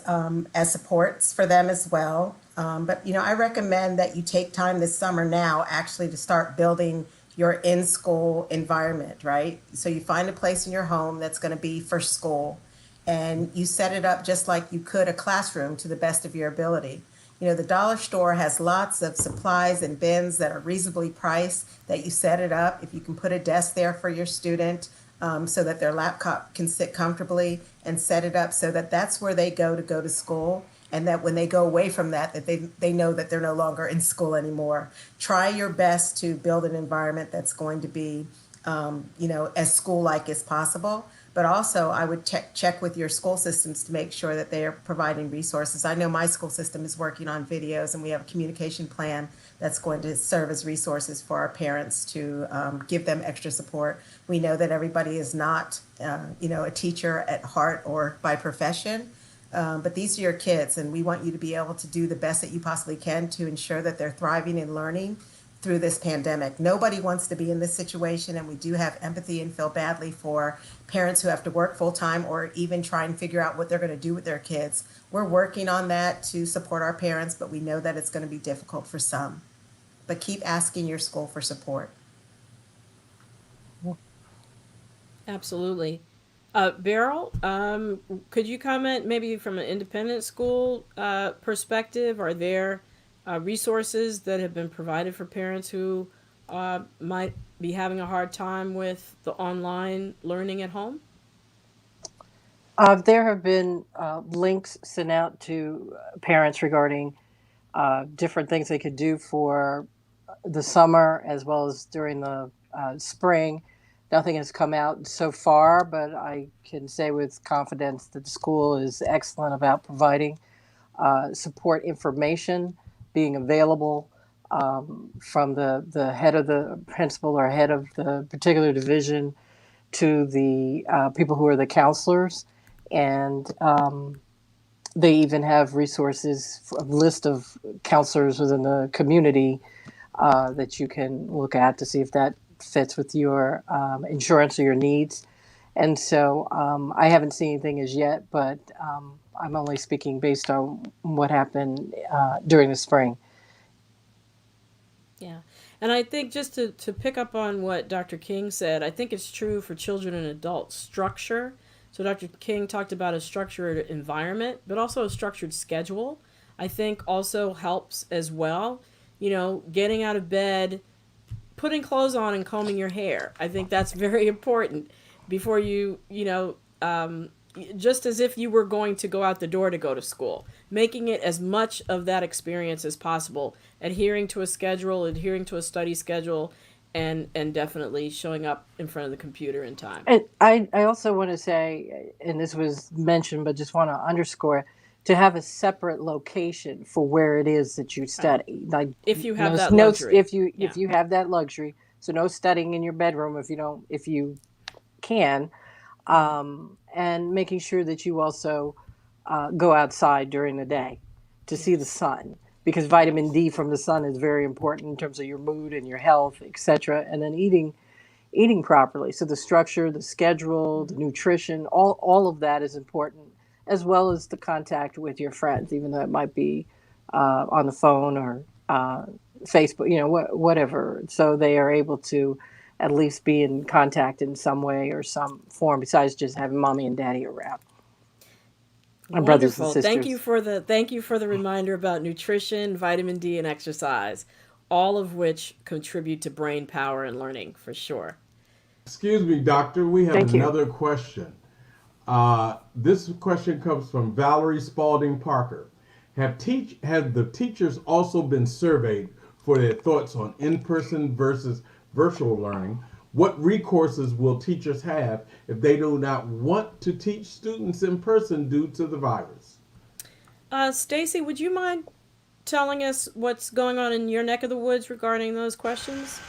as supports for them as well. But I recommend that you take time this summer now actually to start building your in-school environment, right? So you find a place in your home that's going to be for school, and you set it up just like you could a classroom to the best of your ability. The dollar store has lots of supplies and bins that are reasonably priced, that you set it up. If you can put a desk there for your student so that their laptop can sit comfortably, and set it up so that that's where they go to school. And that when they go away from that they know that they're no longer in school anymore. Try your best to build an environment that's going to be, as school-like as possible. But also, I would check with your school systems to make sure that they are providing resources. I know my school system is working on videos, and we have a communication plan that's going to serve as resources for our parents to give them extra support. We know that everybody is not, a teacher at heart or by profession. But these are your kids, and we want you to be able to do the best that you possibly can to ensure that they're thriving and learning through this pandemic. Nobody wants to be in this situation, and we do have empathy and feel badly for parents who have to work full-time or even try and figure out what they're going to do with their kids. We're working on that to support our parents, but we know that it's going to be difficult for some. But keep asking your school for support. Absolutely. Beryl, could you comment maybe from an independent school perspective? Are there resources that have been provided for parents who might be having a hard time with the online learning at home? There have been links sent out to parents regarding different things they could do for the summer as well as during the spring. Nothing has come out so far, but I can say with confidence that the school is excellent about providing support information being available from the head of the principal or head of the particular division to the people who are the counselors. And they even have resources, a list of counselors within the community that you can look at to see if that fits with your insurance or your needs. And so I haven't seen anything as yet, but I'm only speaking based on what happened during the spring. Yeah. And I think just to pick up on what Dr. King said, I think it's true for children and adults. Structure. So Dr. King talked about a structured environment, but also a structured schedule, I think also helps as well. You know, getting out of bed, putting clothes on and combing your hair. I think that's very important before just as if you were going to go out the door to go to school, making it as much of that experience as possible, adhering to a schedule, adhering to a study schedule, and definitely showing up in front of the computer in time. And I also want to say, and this was mentioned, but just want to underscore, to have a separate location for where it is that you study. Like if you have that luxury. If you have that luxury, so no studying in your bedroom if you can, and making sure that you also go outside during the day to see the sun, because vitamin D from the sun is very important in terms of your mood and your health, etc. And then eating properly. So the structure, the schedule, the nutrition, all of that is important, as well as the contact with your friends, even though it might be on the phone or Facebook, whatever. So they are able to at least be in contact in some way or some form, besides just having mommy and daddy around. And brothers and sisters. Thank you for the reminder about nutrition, vitamin D, and exercise, all of which contribute to brain power and learning for sure. Excuse me, doctor. We have another question. This question comes from Valerie Spalding Parker. Have the teachers also been surveyed for their thoughts on in-person versus virtual learning? What recourses will teachers have if they do not want to teach students in person due to the virus? Stacy, would you mind telling us what's going on in your neck of the woods regarding those questions?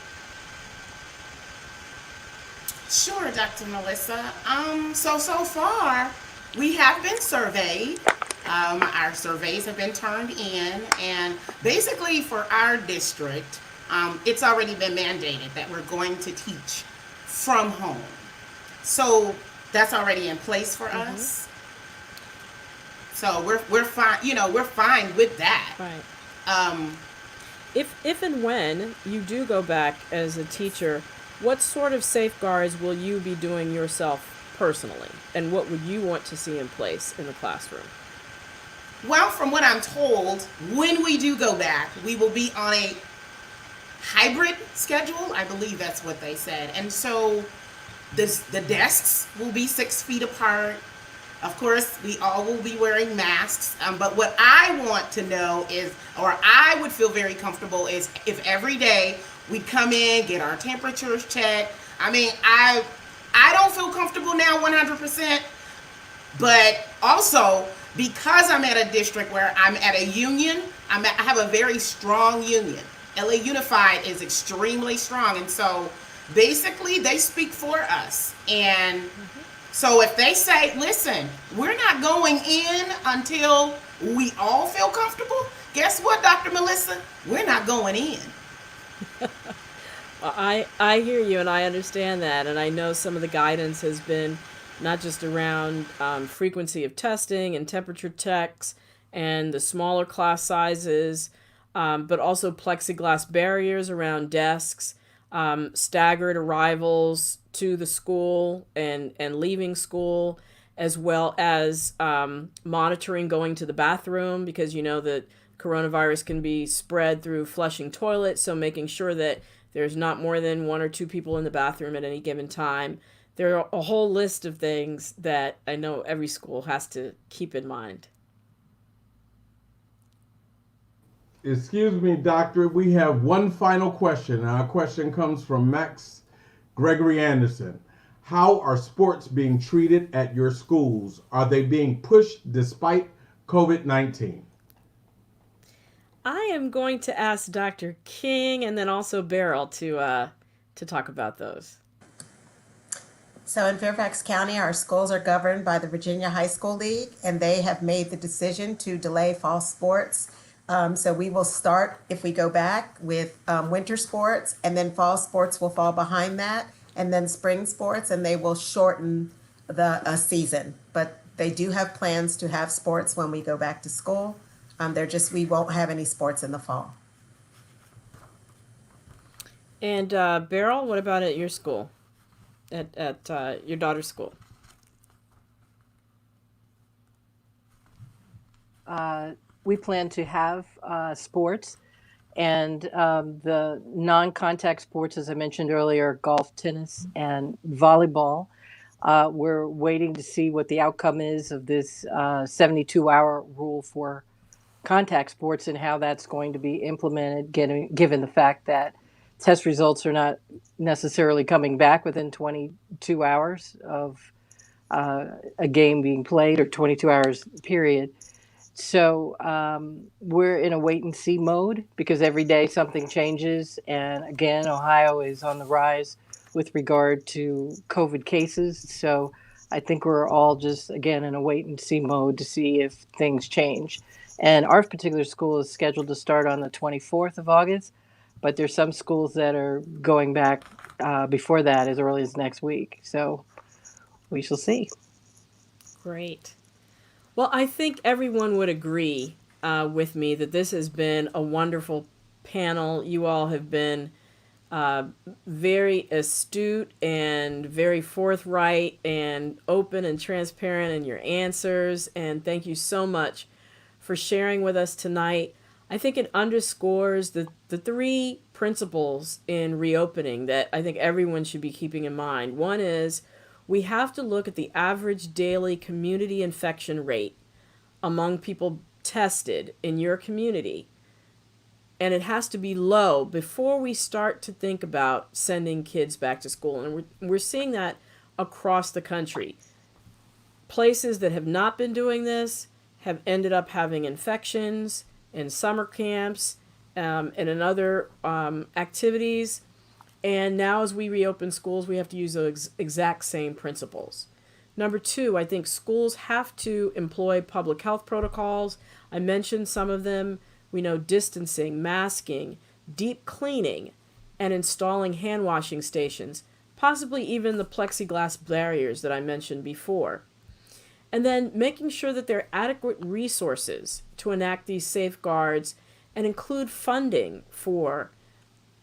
Sure, Dr. Melissa. So far, we have been surveyed. Our surveys have been turned in, and basically for our district, it's already been mandated that we're going to teach from home. So that's already in place for us. So we're fine. We're fine with that. Right. If and when you do go back as a teacher, what sort of safeguards will you be doing yourself personally, and what would you want to see in place in the classroom? Well, from what I'm told, when we do go back, we will be on a hybrid schedule. I believe that's what they said. And so the desks will be 6 feet apart. Of course, we all will be wearing masks. But what I want to know is, or I would feel very comfortable, is if every day we come in, get our temperatures checked. I mean, I don't feel comfortable now 100%, but also because I'm at a district where I'm at a union, I have a very strong union. LA Unified is extremely strong, and so basically they speak for us. And so if they say, listen, we're not going in until we all feel comfortable, guess what, Dr. Melissa? We're not going in. Well, I hear you, and I understand that, and I know some of the guidance has been not just around frequency of testing and temperature checks and the smaller class sizes, but also plexiglass barriers around desks, staggered arrivals to the school and leaving school, as well as monitoring going to the bathroom, because you know that coronavirus can be spread through flushing toilets, so making sure that there's not more than 1 or 2 people in the bathroom at any given time. There are a whole list of things that I know every school has to keep in mind. Excuse me, doctor. We have one final question. Our question comes from Max Gregory Anderson. How are sports being treated at your schools? Are they being pushed despite COVID-19? I am going to ask Dr. King and then also Beryl to talk about those. So in Fairfax County, our schools are governed by the Virginia High School League, and they have made the decision to delay fall sports. So we will start, if we go back, with winter sports, and then fall sports will fall behind that, and then spring sports, and they will shorten the season. But they do have plans to have sports when we go back to school. We won't have any sports in the fall. And Beryl, what about at your school? At your daughter's school? We plan to have sports, and the non-contact sports, as I mentioned earlier, golf, tennis, and volleyball. We're waiting to see what the outcome is of this 72-hour rule for contact sports and how that's going to be implemented, given the fact that test results are not necessarily coming back within 22 hours of a game being played, or 22 hours period. So we're in a wait and see mode because every day something changes. And again, Ohio is on the rise with regard to COVID cases. So I think we're all just, again, in a wait and see mode to see if things change. And our particular school is scheduled to start on the 24th of August, but there's some schools that are going back before that, as early as next week. So we shall see. Great. Well, I think everyone would agree with me that this has been a wonderful panel. You all have been very astute and very forthright and open and transparent in your answers. And thank you so much for sharing with us tonight. I think it underscores the three principles in reopening that I think everyone should be keeping in mind. One is we have to look at the average daily community infection rate among people tested in your community. And it has to be low before we start to think about sending kids back to school. And we're seeing that across the country. Places that have not been doing this have ended up having infections in summer camps and in other activities. And now as we reopen schools, we have to use those exact same principles. Number two, I think schools have to employ public health protocols. I mentioned some of them. We know distancing, masking, deep cleaning, and installing hand washing stations, possibly even the plexiglass barriers that I mentioned before. And then making sure that there are adequate resources to enact these safeguards and include funding for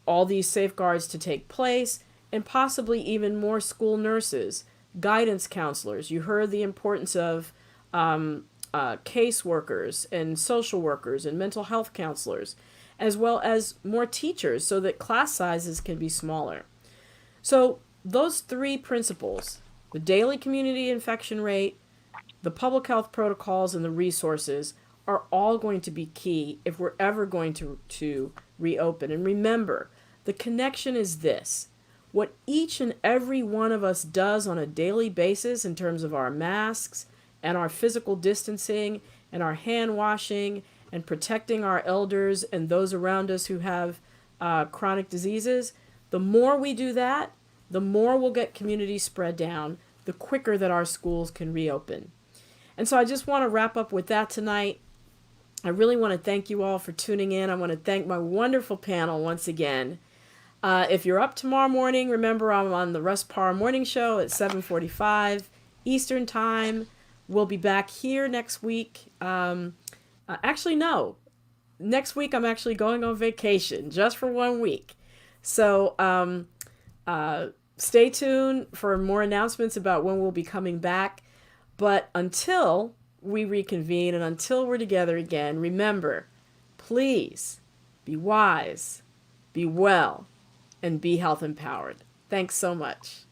all these safeguards to take place, and possibly even more school nurses, guidance counselors. You heard the importance of caseworkers and social workers and mental health counselors, as well as more teachers so that class sizes can be smaller. So those three principles, the daily community infection rate, the public health protocols, and the resources, are all going to be key if we're ever going to reopen. And remember, the connection is this. What each and every one of us does on a daily basis in terms of our masks and our physical distancing and our hand washing and protecting our elders and those around us who have chronic diseases, the more we do that, the more we'll get community spread down, the quicker that our schools can reopen. And so I just want to wrap up with that tonight. I really want to thank you all for tuning in. I want to thank my wonderful panel once again. If you're up tomorrow morning, remember I'm on the Russ Parr Morning Show at 7:45 Eastern Time. We'll be back here next week. Actually, no. Next week I'm actually going on vacation just for 1 week. So stay tuned for more announcements about when we'll be coming back. But until we reconvene and until we're together again, remember, please be wise, be well, and be health empowered. Thanks so much.